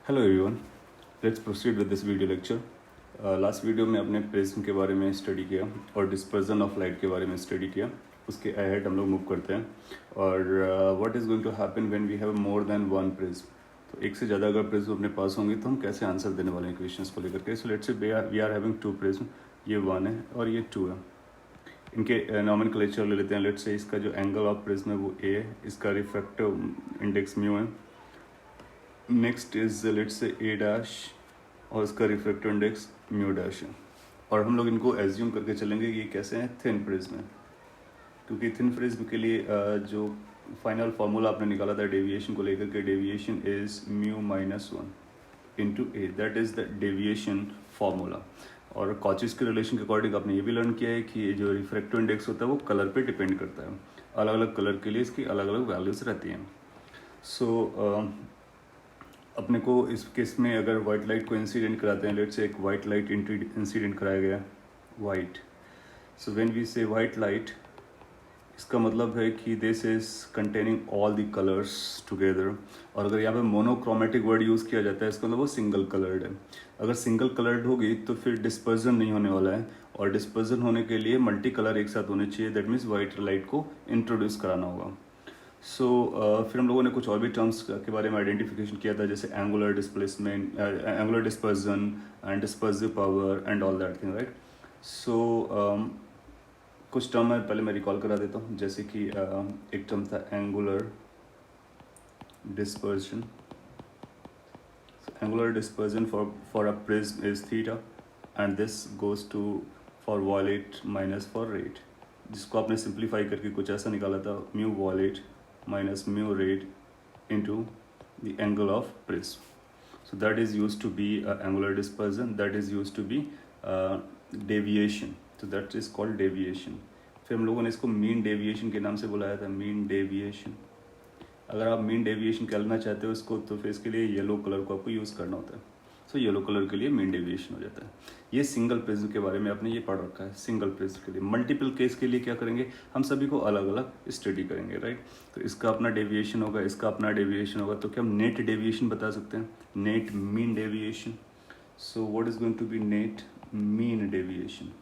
Hello everyone, let's proceed with this video lecture. Last video में अपने prism के बारे में स्टडी किया और डिस्पर्जन ऑफ लाइट के बारे में स्टडी किया। उसके अहेड हम लोग मूव करते हैं और what is going to happen when we have more than one prism. तो एक से ज़्यादा अगर प्रिज्म अपने पास होंगे तो हम कैसे आंसर देने वाले हैं क्वेश्चंस को लेकर के। So let's say we are having two prism, ये वन है और ये टू है। इनके नॉमेनक्लेचर ले लेते हैं। लेट्स से इसका जो एंगल ऑफ प्रिज्म है वो ए है, इसका रिफ्रैक्टिव इंडेक्स म्यू है। Next is let's say A dash और इसका रिफ्रैक्टिव इंडेक्स म्यू डैश है। और हम लोग इनको एज्यूम करके चलेंगे ये कैसे हैं, थिन प्रिज्म है, क्योंकि थिन प्रिज्म के लिए जो फाइनल फार्मूला आपने निकाला था डेविएशन को लेकर के, deviation is mu minus one into A, that is the deviation formula. और कॉचेस के रिलेशन के अकॉर्डिंग आपने ये भी लर्न किया है कि जो रिफ्रैक्टिव इंडेक्स होता है वो कलर पे डिपेंड करता है। अलग अलग कलर के लिए इसकी अलग अलग वैल्यूज रहती हैं। सो अपने को इस केस में अगर वाइट लाइट को इंसिडेंट कराते हैं, लेट्स से एक वाइट लाइट इंसिडेंट कराया गया वाइट। सो व्हेन वी से वाइट लाइट, इसका मतलब है कि this is containing all the colours together. और अगर यहाँ पे मोनोक्रोमेटिक वर्ड यूज़ किया जाता है, इसका मतलब वो सिंगल कलर्ड है। अगर सिंगल कलर्ड होगी तो फिर डिस्पर्जन नहीं होने वाला है, और डिस्पर्जन होने के लिए मल्टी कलर एक साथ होने चाहिए, दैट मीन्स वाइट लाइट को इंट्रोड्यूस कराना होगा। सो फिर हम लोगों ने कुछ और भी टर्म्स के बारे में आइडेंटिफिकेशन किया था, जैसे angular displacement, angular dispersion and dispersive power and all that thing, right. So कुछ टर्म है, पहले मैं रिकॉल करा देता हूँ। जैसे कि एक टर्म था angular dispersion. Angular dispersion for a prism is theta and this goes to for violet minus for red, जिसको आपने सिंप्लीफाई करके कुछ ऐसा निकाला था, mu violet minus mu rate into the angle of prism. So that is used to be angular dispersion, that is used to be deviation. So that is called deviation. फिर हम लोगों ने इसको मीन डेविएशन के नाम से बुलाया था, मीन डेविएशन। अगर आप मीन डेविएशन करना चाहते हो इसको, तो फिर इसके लिए येलो कलर को आपको यूज़ करना होता है। सो येलो कलर के लिए मीन डेविएशन हो जाता है। ये सिंगल प्रिज्म के बारे में आपने ये पढ़ रखा है। सिंगल प्रिज्म के लिए, मल्टीपल केस के लिए क्या करेंगे, हम सभी को अलग अलग स्टडी करेंगे, राइट। तो इसका अपना डेविएशन होगा, इसका अपना डेविएशन होगा, तो क्या हम नेट डेविएशन बता सकते हैं, net mean deviation. So what is going to be net mean deviation.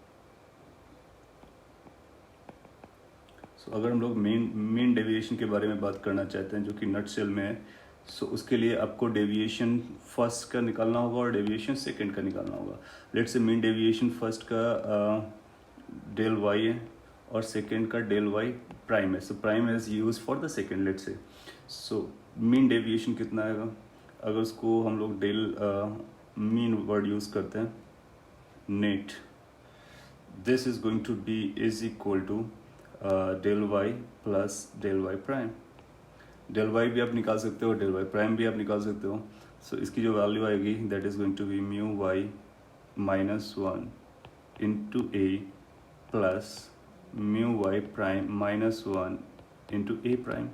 So अगर हम लोग मीन डेविएशन के बारे में बात करना चाहते हैं, जो कि नटसेल में है, सो उसके लिए आपको डेविएशन फर्स्ट का निकालना होगा और डेविएशन सेकंड का निकालना होगा। Let's say mean deviation first का डेल वाई है और सेकंड का डेल वाई प्राइम है। So prime is use for the second, let's say. So mean deviation कितना आएगा, अगर उसको हम लोग डेल मीन वर्ड यूज़ करते हैं, net, this is going to be is equal to del Y plus del Y prime. Del Y भी आप निकाल सकते हो, डेल वाई प्राइम भी आप निकाल सकते हो। सो इसकी जो वैल्यू आएगी, that is going to be mu Y minus one into A plus mu Y prime minus one into A prime.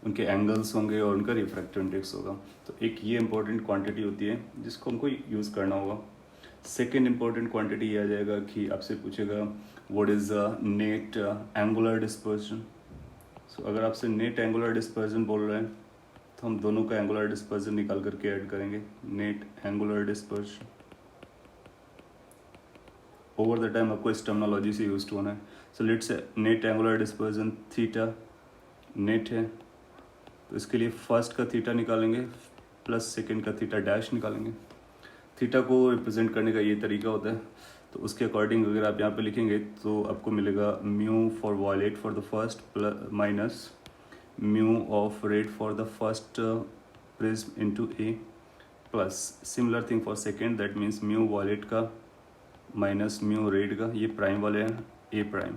उनके एंगल्स होंगे और उनका रिफ्रैक्टिव इंडेक्स होगा। तो एक ये इंपॉर्टेंट क्वांटिटी होती है जिसको हमको यूज़ करना होगा। सेकेंड इंपॉर्टेंट क्वांटिटी ये आ जाएगा कि आपसे पूछेगा what is the net angular dispersion. So अगर आपसे नेट एंगुलर डिस्पर्जन बोल रहे हैं, तो हम दोनों का एंगुलर डिस्पर्जन निकाल करके ऐड करेंगे, net angular dispersion. Over the time आपको इस टर्मिनोलॉजी से यूज होना है। सो लेट्स से net angular dispersion theta net है, तो इसके लिए फर्स्ट का थीटा निकालेंगे प्लस सेकेंड का थीटा डैश निकालेंगे। थीटा को रिप्रेजेंट करने का ये तरीका होता है, तो उसके अकॉर्डिंग अगर आप यहाँ पे लिखेंगे तो आपको मिलेगा mu for wallet for the first plus minus mu of rate for the first prism into A plus similar thing for second, that means mu wallet का माइनस म्यू रेट का, ये प्राइम वाले हैं ए प्राइम।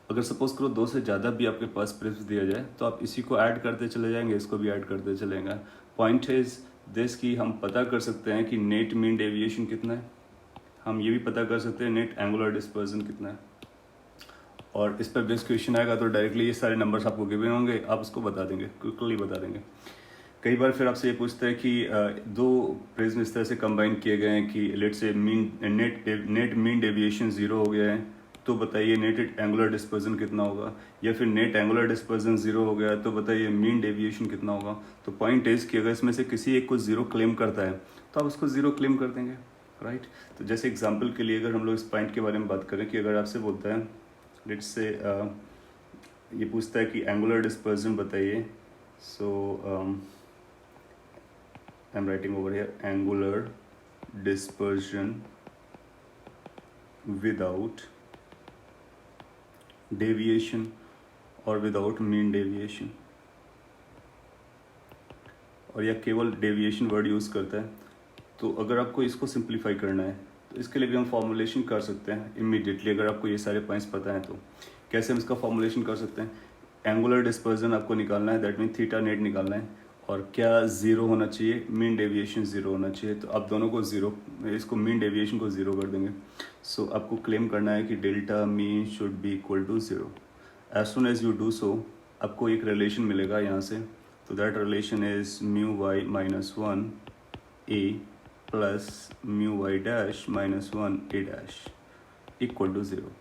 अगर suppose करो दो से ज़्यादा भी आपके पास प्रिज्म दिया जाए तो आप इसी को ऐड करते चले जाएंगे, इसको भी ऐड करते चलेंगे। पॉइंट इज दिस कि हम पता कर सकते हैं कि नेट मीन डेविएशन कितना है, हम ये भी पता कर सकते हैं नेट एंगुलर डिस्पर्जन कितना है। और इस पर बेस्ट क्वेश्चन आएगा तो डायरेक्टली ये सारे नंबर्स आपको गिवन होंगे, आप उसको बता देंगे, क्विकली बता देंगे। कई बार फिर आपसे ये पूछता है कि दो प्रिज्म इस तरह से कंबाइन किए गए हैं कि लेट से नेट मीन डेविएशन 0 हो गया है, तो बताइए नेट एंगुलर डिस्पर्जन कितना होगा, या फिर नेट एंगुलर डिस्पर्जन 0 हो गया तो बताइए मीन डेविएशन कितना होगा। तो पॉइंट इज कि अगर इसमें से किसी एक को 0 क्लेम करता है तो आप उसको 0 क्लेम कर देंगे, राइट। तो जैसे एग्जाम्पल के लिए अगर हम लोग इस पॉइंट के बारे में बात करें कि अगर आपसे बोलता है लेट्स से ये पूछता है कि एंगुलर डिस्पर्जन बताइए, so I am writing over here angular dispersion without deviation और विदाउट मीन डेविएशन, और या केवल डेविएशन वर्ड यूज़ करता है। तो अगर आपको इसको सिंप्लीफाई करना है तो इसके लिए भी हम फॉर्मुलेशन कर सकते हैं इमीडिएटली। अगर आपको ये सारे पॉइंट्स पता हैं तो कैसे हम इसका फॉर्मुलेशन कर सकते हैं। एंगुलर डिस्पर्जन आपको निकालना है, दैट मीन थीटा नेट निकालना है, और क्या 0 होना चाहिए, मीन डेविएशन 0 होना चाहिए। तो आप दोनों को 0, इसको मीन डेविएशन को 0 कर देंगे। सो आपको क्लेम करना है कि delta mean should be equal to 0। As soon as you do so आपको एक रिलेशन मिलेगा यहाँ से, तो that relation is mu Y minus 1 A plus mu Y dash minus 1 A dash equal to 0।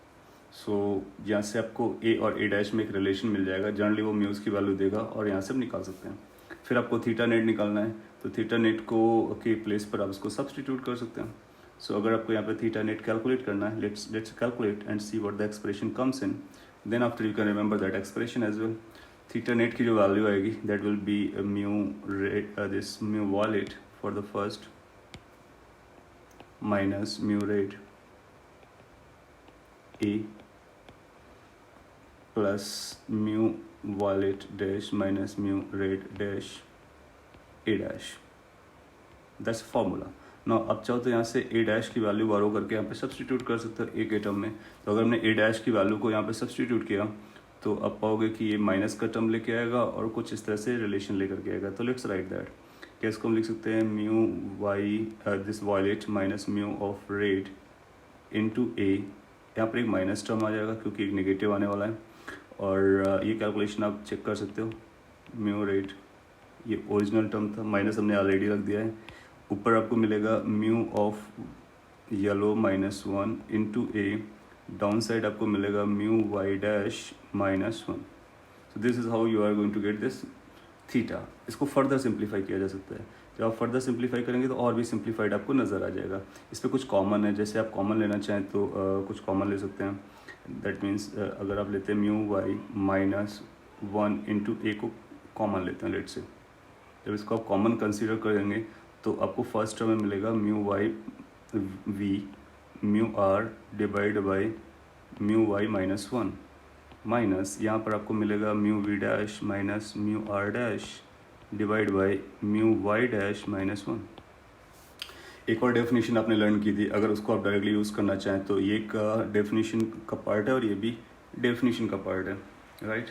So यहाँ से आपको ए और ए डैश में एक रिलेशन मिल जाएगा, जनरली वो म्यूज़ की वैल्यू देगा और यहाँ से आप निकाल सकते हैं। फिर आपको थीटा नेट निकालना है, तो थीटा नेट को के प्लेस पर आप उसको सब्सटीट्यूट कर सकते हैं। सो अगर आपको यहाँ पे थीटा नेट कैलकुलेट करना है, let's calculate and see what the expression comes in, then after you can remember that expression as well. Theta net की जो वैल्यू आएगी that will be mu red this mu violet for the first minus mu red A plus mu violet dash minus mu red dash A dash, that's formula. ना अब चाहो तो यहाँ से ए dash की वैल्यू बारो करके यहाँ पे सब्सटीट्यूट कर सकते हो ए के टर्म में। तो अगर हमने ए डैश की वैल्यू को यहाँ पे सब्सटीट्यूट किया तो अब पाओगे कि ये माइनस का टर्म लेके आएगा और कुछ इस तरह से रिलेशन लेकर के आएगा। तो लेट्स राइट दैट, क्या इसको हम लिख सकते हैं mu violet minus mu of red into A, यहाँ पर एक माइनस टर्म आ जाएगा क्योंकि एक नेगेटिव आने वाला है। और ये कैलकुलेशन आप चेक कर सकते हो, म्यू रेट ये ओरिजिनल टर्म था, माइनस हमने ऑलरेडी रख दिया है। ऊपर आपको मिलेगा mu of yellow minus 1 into A, down side आपको मिलेगा mu Y dash minus 1। So this is how you are going to get this theta. इसको फर्दर सिंप्लीफाई किया जा सकता है। जब आप फर्दर सिंप्लीफाई करेंगे तो और भी सिंप्लीफाइड आपको नज़र आ जाएगा। इस पर कुछ कॉमन है, जैसे आप कॉमन लेना चाहें तो कुछ कॉमन ले सकते हैं। दैट मीन्स अगर आप लेते हैं म्यू वाई माइनस 1 इंटू ए को कॉमन लेते हैं लेट से, जब इसको आप कॉमन कंसीडर करेंगे तो आपको फर्स्ट टर्म में मिलेगा mu Y V mu R divide by mu Y minus 1 minus यहाँ पर आपको मिलेगा mu V dash minus mu R dash divide by mu Y dash minus 1। एक और डेफिनेशन आपने लर्न की थी, अगर उसको आप डायरेक्टली यूज़ करना चाहें तो ये का डेफिनेशन का पार्ट है और ये भी डेफिनेशन का पार्ट है, right.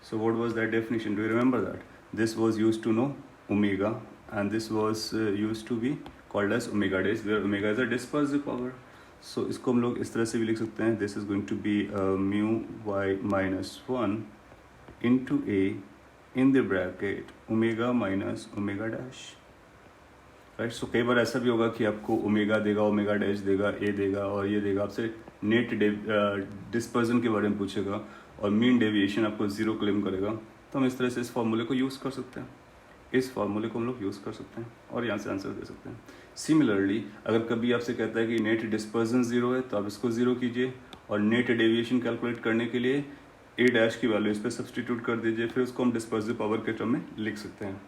So what was that definition, do you remember that? This was used to know omega and this was used to be called as omega dash, where omega is a dispersive power. So इसको हम लोग इस तरह से भी लिख सकते हैं, this is going to be mu y minus 1 into a in the bracket omega minus omega dash, right? So कई बार ऐसा भी होगा कि आपको ओमेगा देगा, ओमेगा डैश देगा, ए देगा और ये देगा, आपसे नेट डिस्पर्जन के बारे में पूछेगा और मीन डेविएशन आपको 0 क्लेम करेगा। तो हम इस तरह से इस फॉर्मूले को यूज़ कर सकते हैं, इस फॉर्मूले को हम लोग यूज़ कर सकते हैं और यहाँ से आंसर दे सकते हैं। सिमिलरली अगर कभी आपसे कहता है कि नेट डिस्पर्जन 0 है तो आप इसको 0 कीजिए और नेट डेविएशन कैलकुलेट करने के लिए ए डैश की वैल्यू इस पर सब्सटीट्यूट कर दीजिए, फिर उसको हम डिस्पर्सिव पावर के टर्म में लिख सकते हैं।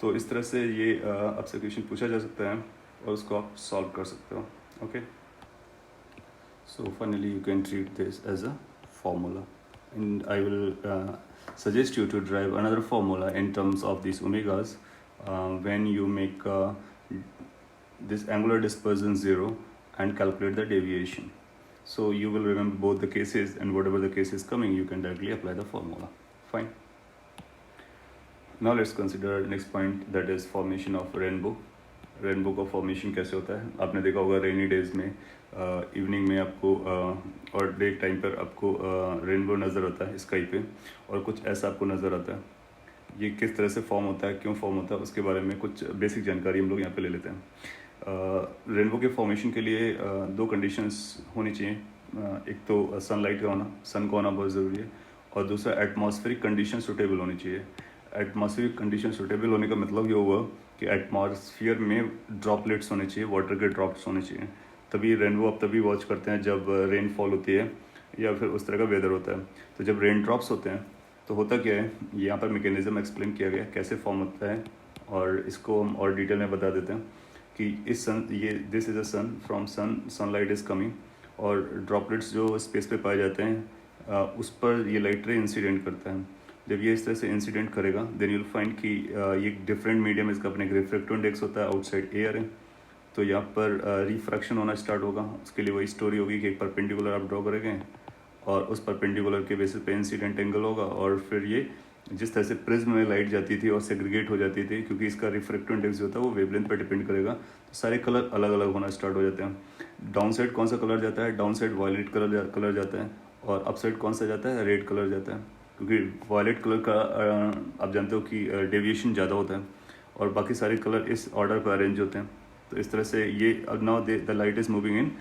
तो इस तरह से ये आपसे क्वेश्चन पूछा जा सकता है और उसको आप सॉल्व कर सकते हो। Okay, so finally you can treat this as a formula and I will suggest you to derive another formula in terms of these omegas when you make this angular dispersion 0 and calculate the deviation. So you will remember both the cases and whatever the case is coming you can directly apply the formula. Fine. Now let's consider next point, that is formation of rainbow. Rainbow का formation कैसे होता है? आपने देखा होगा rainy days में evening में आपको और डे टाइम पर आपको रेनबो नज़र आता है स्काई पे और कुछ ऐसा आपको नज़र आता है। ये किस तरह से फॉर्म होता है, क्यों फॉर्म होता है, उसके बारे में कुछ बेसिक जानकारी हम लोग यहाँ पे ले लेते हैं। रेनबो के फॉर्मेशन के लिए दो कंडीशंस होनी चाहिए। एक तो सनलाइट का होना, सन का होना बहुत ज़रूरी है, और दूसरा एटमॉस्फेरिक कंडीशन सूटेबल होनी चाहिए। एटमॉस्फेरिक कंडीशन सूटेबल होने का मतलब ये हुआ कि एटमॉस्फियर में ड्रॉपलेट्स होने चाहिए, वाटर के ड्रॉप्स होने चाहिए। तभी रेनबो आप तभी वॉच करते हैं जब रेनफॉल होती है या फिर उस तरह का वेदर होता है। तो जब रेन ड्रॉप्स होते हैं तो होता क्या है, यहाँ पर मैकेनिज्म एक्सप्लेन किया गया कैसे फॉर्म होता है, और इसको हम और डिटेल में बता देते हैं कि इस सन, ये this is a sun, from sun sunlight is coming, और ड्रॉपलेट्स जो स्पेस पे पाए जाते हैं उस पर ये लाइट रे इंसिडेंट करता है। जब ये इस तरह से इंसिडेंट करेगा देन यूल फाइंड कि ये डिफरेंट मीडियम, इसका अपने रिफ्रैक्टिव इंडेक्स होता है, आउटसाइड एयर है, तो यहाँ पर रिफ्रैक्शन होना स्टार्ट होगा। उसके लिए वही स्टोरी होगी कि एक परपेंडिकुलर आप ड्रॉ करेंगे और उस परपेंडिकुलर के बेसिस पे इंसिडेंट एंगल होगा, और फिर ये जिस तरह से प्रिज्म में लाइट जाती थी और सेग्रीगेट हो जाती थी, क्योंकि इसका रिफ्रैक्टिव इंडेक्स जो होता है वो वेवलेंथ पर डिपेंड करेगा, तो सारे कलर अलग अलग होना स्टार्ट हो जाते हैं। डाउन साइड कौन सा कलर जाता है, डाउन साइड वायलेट कलर जाता है, और अप साइड कौन सा जाता है, रेड कलर जाता है, क्योंकि वायलेट कलर का आप जानते हो कि डेविएशन ज़्यादा होता है, और बाकी सारे कलर इस ऑर्डर पर अरेंज होते हैं। तो इस तरह से ये now the light is moving in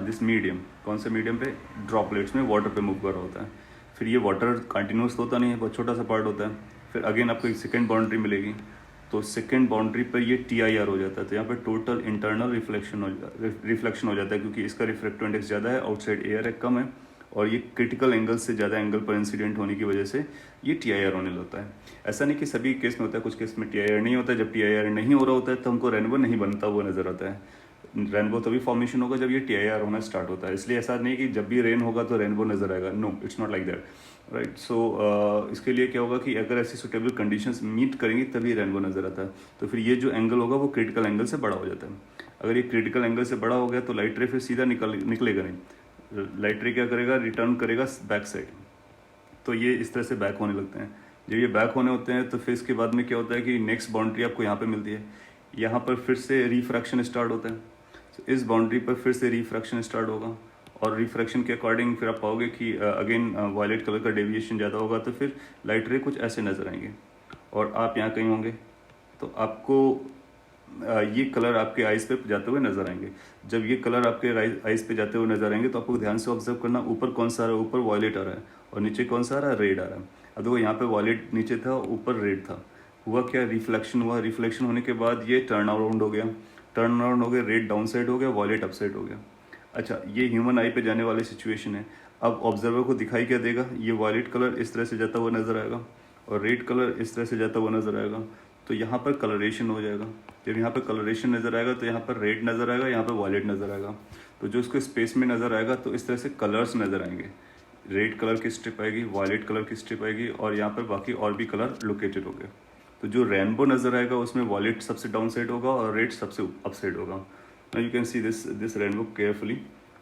this medium, कौन से मीडियम पे, ड्रॉपलेट्स में, वाटर पे मूव कर रहा होता है। फिर ये वाटर कंटिन्यूस होता नहीं है, बहुत छोटा सा पार्ट होता है। फिर अगेन आपको एक सेकेंड बाउंड्री मिलेगी, तो सेकेंड बाउंड्री पर ये TIR हो जाता है, तो यहाँ पे टोटल इंटरनल रिफ्लेक्शन हो जाता है, क्योंकि इसका रिफ्रैक्टिव इंडेक्स ज़्यादा है, आउटसाइड एयर है कम है, और ये क्रिटिकल एंगल से ज़्यादा एंगल पर इंसिडेंट होने की वजह से ये TIR होने लगता है। ऐसा नहीं कि सभी केस में होता है, कुछ केस में TIR नहीं होता है। जब TIR नहीं हो रहा होता है तो हमको रेनबो नहीं बनता हुआ नजर आता है। रेनबो तभी फॉर्मेशन होगा जब ये TIR होना स्टार्ट होता है। इसलिए ऐसा नहीं कि जब भी रेन होगा तो रेनबो नजर आएगा, no, it's not like that, right. So इसके लिए क्या होगा कि अगर ऐसी सुटेबल कंडीशंस मीट करेंगी तभी रेनबो नजर आता है। तो फिर ये जो एंगल होगा वो क्रिटिकल एंगल से बड़ा हो जाता है। अगर ये क्रिटिकल एंगल से बड़ा हो गया तो लाइट रे फिर सीधा निकलेगा नहीं, लाइट रे क्या करेगा, रिटर्न करेगा बैक साइड। तो ये इस तरह से बैक होने लगते हैं। जब ये बैक होने होते हैं तो फिर इसके बाद में क्या होता है कि नेक्स्ट बाउंड्री आपको यहाँ पे मिलती है, यहाँ पर फिर से रिफ्रैक्शन स्टार्ट होता है। तो इस बाउंड्री पर फिर से रिफ्रैक्शन स्टार्ट होगा, और रिफ्रैक्शन के अकॉर्डिंग फिर आप पाओगे कि अगेन वायलेट कलर का डेविएशन ज़्यादा होगा, तो फिर लाइट रे कुछ ऐसे नज़र आएंगे। और आप यहाँ कहीं होंगे तो आपको ये कलर आपके आइज़ पे जाते हुए नजर आएंगे। जब ये कलर आपके आइज़ पे जाते हुए नजर आएंगे तो आपको ध्यान से ऑब्जर्व करना, ऊपर कौन सा आ रहा है, ऊपर वॉयलेट आ रहा है, और नीचे कौन सा आ रहा है, रेड आ रहा है। अब देखो यहाँ पे वॉयलेट नीचे था, ऊपर रेड था, हुआ क्या, रिफ्लेक्शन हुआ। रिफ्लेक्शन होने के बाद ये टर्न अराउंड हो गया, टर्न अराउंड हो गया, रेड डाउन साइड हो गया, वॉयलेट अप साइड हो गया। अच्छा, ये ह्यूमन आई पे जाने वाली सिचुएशन है। अब ऑब्जर्वर को दिखाई क्या देगा, ये वॉयलेट कलर इस तरह से जाता हुआ नजर आएगा और रेड कलर इस तरह से जाता हुआ नजर आएगा। तो यहाँ पर कलरेशन हो जाएगा। जब यहाँ पर कलरेशन नज़र आएगा तो यहाँ पर रेड नज़र आएगा, यहाँ पर वॉयलेट नज़र आएगा। तो जो इसको स्पेस में नज़र आएगा तो इस तरह से कलर्स नज़र आएंगे। रेड कलर की स्ट्रिप आएगी, वॉयलेट कलर की स्ट्रिप आएगी, और यहाँ पर बाकी और भी कलर लोकेटेड हो गए। तो जो रेनबो नज़र आएगा उसमें वॉयलेट सबसे डाउन साइड होगा और रेड सबसे अप साइड होगा। Now you can see this rainbow carefully.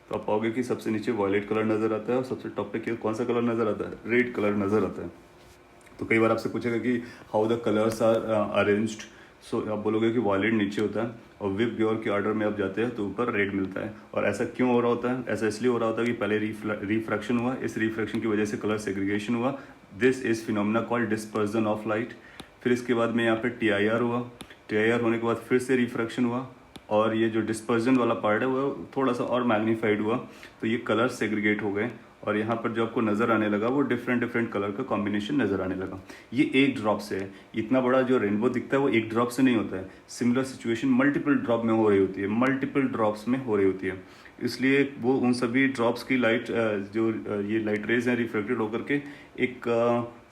तो आप पाओगे कि सबसे नीचे वॉयलेट कलर नज़र आता है और सबसे टॉप पे कौन सा कलर नज़र आता है, रेड कलर नज़र आता है। तो कई बार आपसे पूछेगा कि how the colours are arranged, so आप बोलोगे कि वॉयलेट नीचे होता है और विप ब्योर के ऑर्डर में आप जाते हैं तो ऊपर रेड मिलता है। और ऐसा क्यों हो रहा होता है, ऐसा इसलिए हो रहा होता है कि पहले रिफ्रैक्शन हुआ, इस रिफ्रैक्शन की वजह से कलर सेग्रीगेशन हुआ, this is phenomena called dispersion of light. फिर इसके बाद में यहाँ पे TIR हुआ, TIR होने के बाद फिर से रिफ्रैक्शन हुआ, और ये जो डिस्पर्जन वाला पार्ट है वो थोड़ा सा और मैग्नीफाइड हुआ, तो ये कलर सेग्रीगेट हो गए, और यहाँ पर जो आपको नज़र आने लगा वो डिफरेंट कलर का कॉम्बिनेशन नज़र आने लगा। ये एक ड्रॉप से है। इतना बड़ा जो रेनबो दिखता है वो एक ड्रॉप से नहीं होता है। सिमिलर सिचुएशन मल्टीपल ड्रॉप में हो रही होती है, मल्टीपल ड्रॉप्स में हो रही होती है। इसलिए वो उन सभी ड्रॉप्स की लाइट जो ये लाइट रेज हैं रिफ्लेक्टेड होकर के एक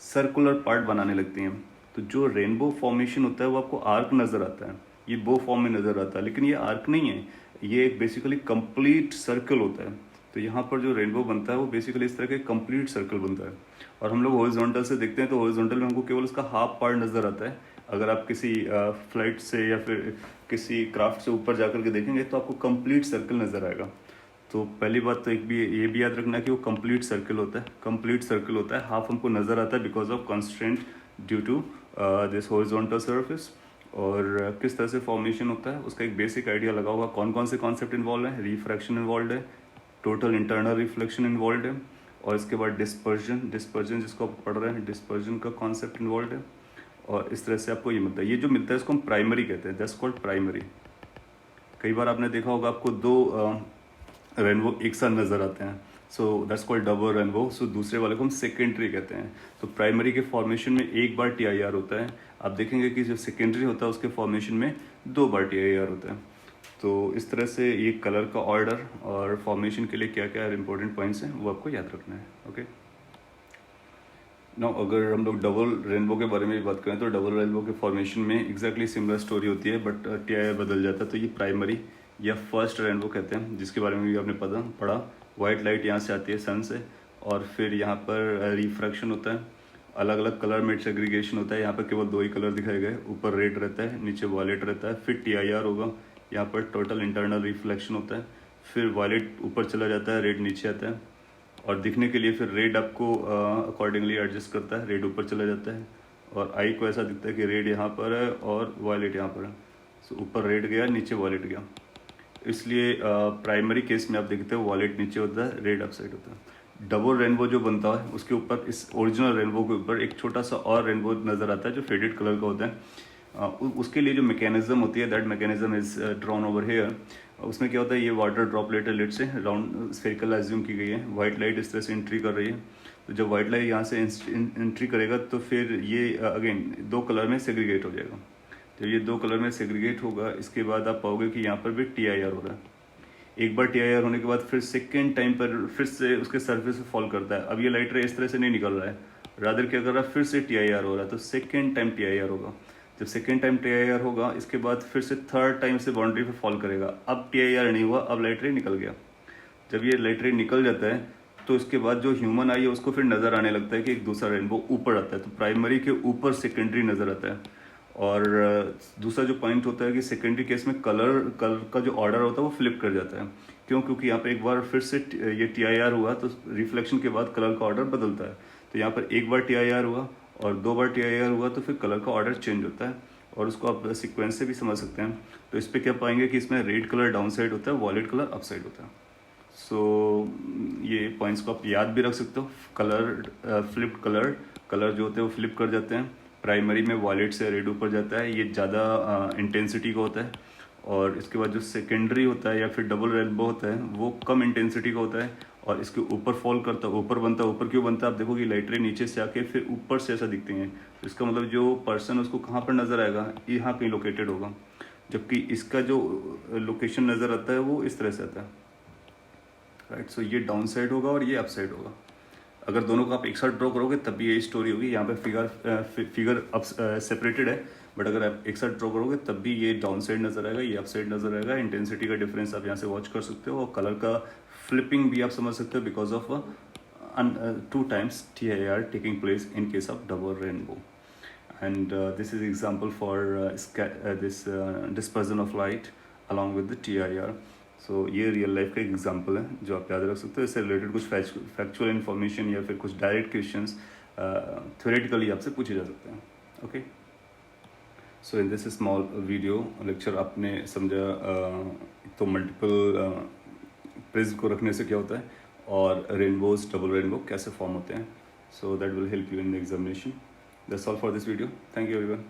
सर्कुलर पार्ट बनाने लगती हैं। तो जो रेनबो फॉर्मेशन होता है वो आपको आर्क नज़र आता है, ये बो फॉर्म में नज़र आता है, लेकिन ये आर्क नहीं है, ये एक बेसिकली कंप्लीट सर्कल होता है। तो यहाँ पर जो रेनबो बनता है वो बेसिकली इस तरह का कंप्लीट सर्कल बनता है। और हम लोग हॉरिजॉन्टल से देखते हैं तो हॉरिजॉन्टल में हमको केवल उसका हाफ पार्ट नज़र आता है। अगर आप किसी फ्लाइट से या फिर किसी क्राफ्ट से ऊपर जाकर के देखेंगे तो आपको कंप्लीट सर्कल नज़र आएगा। तो पहली बात तो एक भी ये भी याद रखना कि वो कंप्लीट सर्कल होता है, कंप्लीट सर्कल होता है। हाफ हमको नज़र आता है because of constraint due to this horizontal surface. और किस तरह से फॉर्मेशन होता है उसका एक बेसिक आइडिया लगा होगा। कौन कौन से कॉन्सेप्ट इन्वॉल्व है, रिफ्रैक्शन इन्वॉल्व है, टोटल इंटरनल रिफ्लेक्शन इन्वॉल्व है, और इसके बाद डिस्पर्जन जिसको आप पढ़ रहे हैं, डिस्पर्जन का कॉन्सेप्ट इन्वॉल्व है। और इस तरह से आपको ये मिलता है। ये जो मिलता है इसको हम प्राइमरी कहते हैं, दैट्स कॉल्ड प्राइमरी। कई बार आपने देखा होगा आपको दो रेनबो एक साथ नज़र आते हैं, so that's called double rainbow. So दूसरे वाले को हम सेकेंडरी कहते हैं। तो प्राइमरी के फॉर्मेशन में एक बार TIR होता है, आप देखेंगे कि जो सेकेंडरी होता है उसके फॉर्मेशन में 2 बार TIR होता है। तो इस तरह से ये कलर का ऑर्डर और फॉर्मेशन के लिए क्या क्या इंपॉर्टेंट पॉइंट्स हैं वो आपको याद रखना है। ओके, नाउ अगर हम लोग डबल रेनबो के बारे में बात करें तो डबल रेनबो के फॉर्मेशन में एग्जैक्टली सिमिलर स्टोरी होती है, बट TIR बदल जाता है। तो ये प्राइमरी या फर्स्ट रेनबो कहते हैं, जिसके बारे में भी आपने पढ़ा। वाइट लाइट यहाँ से आती है सन से, और फिर यहाँ पर रिफ्रैक्शन होता है, अलग अलग कलर में सेग्रीगेशन होता है। यहाँ पर केवल 2 ही कलर दिखाए गए, ऊपर रेड रहता है, नीचे वॉयलेट रहता है। फिर TIR होगा, यहाँ पर टोटल इंटरनल रिफ्लेक्शन होता है। फिर वॉयलेट ऊपर चला जाता है, रेड नीचे आता है, और दिखने के लिए फिर रेड आपको अकॉर्डिंगली एडजस्ट करता है, रेड ऊपर चला जाता है। और आई को ऐसा दिखता है कि रेड यहाँ पर है और वॉयलेट यहाँ पर है। सो ऊपर रेड गया, नीचे वॉयलेट गया। इसलिए प्राइमरी केस में आप देखते हो वॉयलेट नीचे होता है, रेड अप साइड होता है। डबल रेनबो जो बनता है उसके ऊपर, इस ओरिजिनल रेनबो के ऊपर एक छोटा सा और रेनबो नज़र आता है जो फेडेड कलर का होता है। उसके लिए जो मैकेनिज्म होती है, that mechanism is drawn over here. उसमें क्या होता है, ये वाटर ड्रॉपलेट लेट से राउंड स्फेरिकल एज्यूम की गई है, वाइट लाइट इस तरह से एंट्री कर रही है। तो जब वाइट लाइट यहाँ से एंट्री करेगा तो फिर ये अगेन 2 कलर में सेग्रीगेट हो जाएगा। तो ये 2 कलर में सेग्रीगेट होगा, इसके बाद आप पाओगे कि यहाँ पर भी TIR हो रहा है। एक बार TIR होने के बाद फिर सेकेंड टाइम पर फिर से उसके सरफेस पे फॉल करता है। अब ये लाइट रे इस तरह से नहीं निकल रहा है, रादर क्या कर रहा है, फिर से TIR हो रहा है। तो सेकेंड टाइम TIR होगा। जब सेकेंड टाइम TIR होगा, इसके बाद फिर से थर्ड टाइम से बाउंड्री पे फॉल करेगा। अब TIR नहीं हुआ, अब लाइट रे निकल गया। जब ये लाइट रे निकल जाता है तो इसके बाद जो ह्यूमन आई है उसको फिर नज़र आने लगता है कि एक दूसरा रेनबो ऊपर आता है। तो प्राइमरी के ऊपर सेकेंडरी नज़र आता है। और दूसरा जो पॉइंट होता है कि सेकेंडरी केस में कलर का जो ऑर्डर होता है वो फ्लिप कर जाता है। क्यों? क्योंकि यहाँ पे एक बार फिर से ये TIR हुआ तो रिफ्लेक्शन के बाद कलर का ऑर्डर बदलता है। तो यहाँ पर एक बार TIR हुआ और 2 बार TIR हुआ तो फिर कलर का ऑर्डर चेंज होता है, और उसको आप सीक्वेंस से भी समझ सकते हैं। तो इस पर क्या पाएंगे कि इसमें रेड कलर डाउन साइड होता है, वॉयलेट कलर अप साइड होता है। सो ये पॉइंट्स को आप याद भी रख सकते हो। कलर फ्लिप्ड कलर जो होते हैं वो फ्लिप कर जाते हैं। प्राइमरी में वॉयलेट से रेड ऊपर जाता है, ये ज़्यादा इंटेंसिटी का होता है। और इसके बाद जो सेकेंडरी होता है या फिर डबल रेनबो होता है वो कम इंटेंसिटी का होता है, और इसके ऊपर फॉल करता है, ऊपर बनता है। ऊपर क्यों बनता है? आप देखो कि लाइट रे नीचे से आके फिर ऊपर से ऐसा दिखते हैं। तो इसका मतलब जो पर्सन उसको कहाँ पर नज़र आएगा, यहाँ कहीं लोकेटेड होगा, जबकि इसका जो लोकेशन नज़र आता है वो इस तरह से आता है, राइट। सो ये डाउन साइड होगा और ये अप साइड होगा। अगर दोनों को आप एक साथ ड्रॉ करोगे तब भी यही स्टोरी होगी। यहाँ पे फिगर अप सेपरेटेड है, बट अगर आप एक साथ ड्रॉ करोगे तब भी ये डाउन साइड नज़र आएगा, ये अप साइड नज़र आएगा। इंटेंसिटी का डिफरेंस आप यहाँ से वॉच कर सकते हो, और कलर का फ्लिपिंग भी आप समझ सकते हो because of 2 times TIR taking place in case of double rainbow. And this is example for this dispersion of light along with the TIR. So ये रियल लाइफ का एग्जाम्पल है जो आप याद रख सकते हो। इससे रिलेटेड कुछ फैक्चुअल इन्फॉर्मेशन या फिर कुछ डायरेक्ट क्वेश्चंस थ्योरेटिकली आपसे पूछे जा सकते हैं। Okay, so in this small video lecture आपने समझा तो मल्टीपल प्रिज्म को रखने से क्या होता है और रेनबोज डबल रेनबो कैसे फॉर्म होते हैं। So that will help you in the examination. That's all for this video. Thank you everyone.